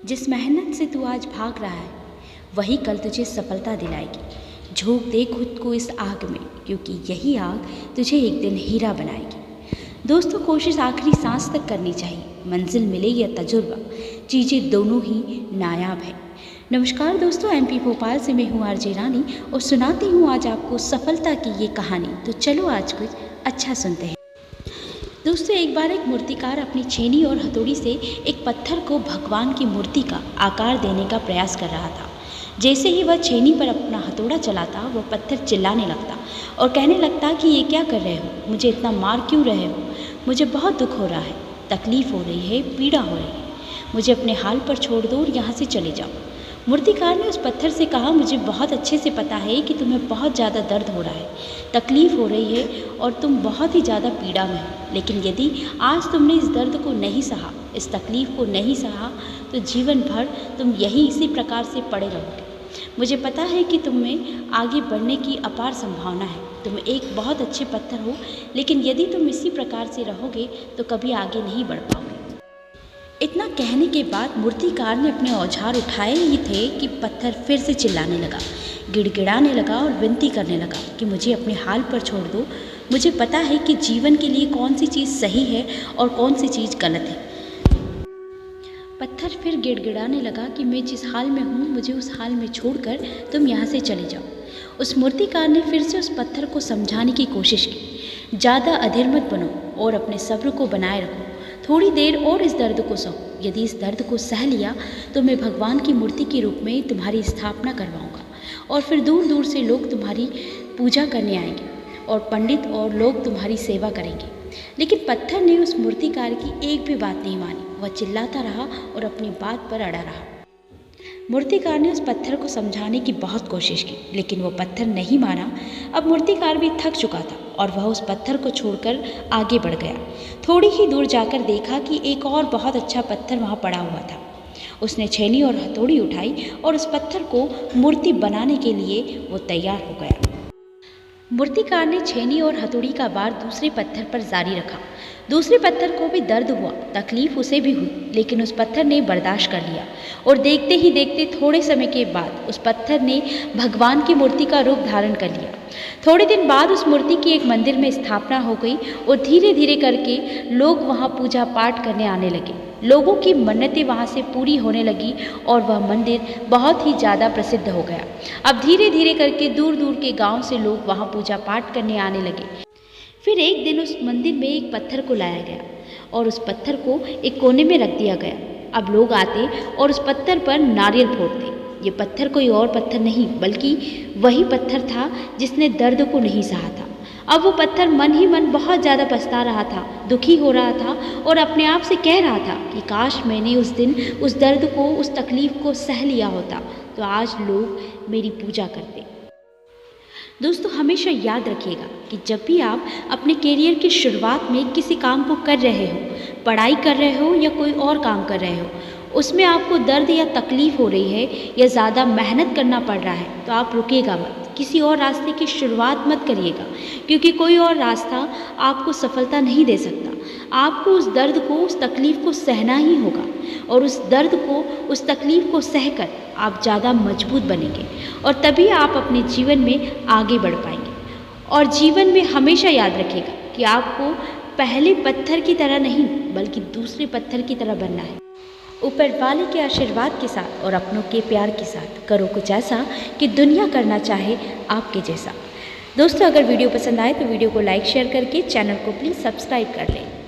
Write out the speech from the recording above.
जिस मेहनत से तू आज भाग रहा है वही कल तुझे सफलता दिलाएगी। झोंक दे खुद को इस आग में, क्योंकि यही आग तुझे एक दिन हीरा बनाएगी। दोस्तों, कोशिश आखिरी सांस तक करनी चाहिए। मंजिल मिले या तजुर्बा, चीज़ें दोनों ही नायाब है। नमस्कार दोस्तों, एमपी भोपाल से मैं हूँ आरजे रानी और सुनाती हूँ आज आपको सफलता की ये कहानी। तो चलो आज कुछ अच्छा सुनते हैं। दोस्तों, एक बार एक मूर्तिकार अपनी छेनी और हथौड़ी से एक पत्थर को भगवान की मूर्ति का आकार देने का प्रयास कर रहा था। जैसे ही वह छेनी पर अपना हथौड़ा चलाता, वह पत्थर चिल्लाने लगता और कहने लगता कि ये क्या कर रहे हो, मुझे इतना मार क्यों रहे हो, मुझे बहुत दुख हो रहा है, तकलीफ़ हो रही है, पीड़ा हो रही है, मुझे अपने हाल पर छोड़ दो और यहाँ से चले जाओ। मूर्तिकार ने उस पत्थर से कहा, मुझे बहुत अच्छे से पता है कि तुम्हें बहुत ज़्यादा दर्द हो रहा है, तकलीफ़ हो रही है और तुम बहुत ही ज़्यादा पीड़ा में हो, लेकिन यदि आज तुमने इस दर्द को नहीं सहा, इस तकलीफ़ को नहीं सहा, तो जीवन भर तुम यही इसी प्रकार से पड़े रहोगे। मुझे पता है कि तुम में आगे बढ़ने की अपार संभावना है, तुम एक बहुत अच्छे पत्थर हो, लेकिन यदि तुम इसी प्रकार से रहोगे तो कभी आगे नहीं बढ़ पाओगे। इतना कहने के बाद मूर्तिकार ने अपने औजार उठाए ही थे कि पत्थर फिर से चिल्लाने लगा, गिड़गिड़ाने लगा और विनती करने लगा कि मुझे अपने हाल पर छोड़ दो। मुझे पता है कि जीवन के लिए कौन सी चीज़ सही है और कौन सी चीज़ गलत है। पत्थर फिर गिड़गिड़ाने लगा कि मैं जिस हाल में हूँ, मुझे उस हाल में छोड़कर तुम यहाँ से चले जाओ। उस मूर्तिकार ने फिर से उस पत्थर को समझाने की कोशिश की, ज़्यादा अधीर मत बनो और अपने सब्र को बनाए रखो, थोड़ी देर और इस दर्द को सहो। यदि इस दर्द को सह लिया तो मैं भगवान की मूर्ति के रूप में तुम्हारी स्थापना करवाऊंगा और फिर दूर दूर से लोग तुम्हारी पूजा करने आएंगे और पंडित और लोग तुम्हारी सेवा करेंगे। लेकिन पत्थर ने उस मूर्तिकार की एक भी बात नहीं मानी। वह चिल्लाता रहा और अपनी बात पर अड़ा रहा। मूर्तिकार ने उस पत्थर को समझाने की बहुत कोशिश की, लेकिन वो पत्थर नहीं माना। अब मूर्तिकार भी थक चुका था और वह उस पत्थर को छोड़कर आगे बढ़ गया। थोड़ी ही दूर जाकर देखा कि एक और बहुत अच्छा पत्थर वहाँ पड़ा हुआ था। उसने छेनी और हथौड़ी उठाई और उस पत्थर को मूर्ति बनाने के लिए वो तैयार हो गया। मूर्तिकार ने छेनी और हथौड़ी का वार दूसरे पत्थर पर जारी रखा। दूसरे पत्थर को भी दर्द हुआ, तकलीफ उसे भी हुई, लेकिन उस पत्थर ने बर्दाश्त कर लिया और देखते ही देखते थोड़े समय के बाद उस पत्थर ने भगवान की मूर्ति का रूप धारण कर लिया। थोड़े दिन बाद उस मूर्ति की एक मंदिर में स्थापना हो गई और धीरे धीरे करके लोग वहाँ पूजा पाठ करने आने लगे। लोगों की मन्नतें वहाँ से पूरी होने लगी और वह मंदिर बहुत ही ज़्यादा प्रसिद्ध हो गया। अब धीरे धीरे करके दूर दूर के गांव से लोग वहाँ पूजा पाठ करने आने लगे। फिर एक दिन उस मंदिर में एक पत्थर को लाया गया और उस पत्थर को एक कोने में रख दिया गया। अब लोग आते और उस पत्थर पर नारियल फोड़ते। ये पत्थर कोई और पत्थर नहीं, बल्कि वही पत्थर था जिसने दर्द को नहीं सहा था। अब वो पत्थर मन ही मन बहुत ज़्यादा पछता रहा था, दुखी हो रहा था और अपने आप से कह रहा था कि काश मैंने उस दिन उस दर्द को, उस तकलीफ़ को सह लिया होता तो आज लोग मेरी पूजा करते। दोस्तों, हमेशा याद रखिएगा कि जब भी आप अपने करियर की शुरुआत में किसी काम को कर रहे हो, पढ़ाई कर रहे हो या कोई और काम कर रहे हो, उसमें आपको दर्द या तकलीफ़ हो रही है या ज़्यादा मेहनत करना पड़ रहा है, तो आप रुकिएगा मत, किसी और रास्ते की शुरुआत मत करिएगा, क्योंकि कोई और रास्ता आपको सफलता नहीं दे सकता। आपको उस दर्द को, उस तकलीफ़ को सहना ही होगा और उस दर्द को, उस तकलीफ़ को सहकर आप ज़्यादा मजबूत बनेंगे और तभी आप अपने जीवन में आगे बढ़ पाएंगे। और जीवन में हमेशा याद रखिएगा कि आपको पहले पत्थर की तरह नहीं, बल्कि दूसरे पत्थर की तरह बनना है। ऊपर वाले के आशीर्वाद के साथ और अपनों के प्यार के साथ करो कुछ ऐसा कि दुनिया करना चाहे आपके जैसा। दोस्तों, अगर वीडियो पसंद आए तो वीडियो को लाइक शेयर करके चैनल को प्लीज़ सब्सक्राइब कर लें।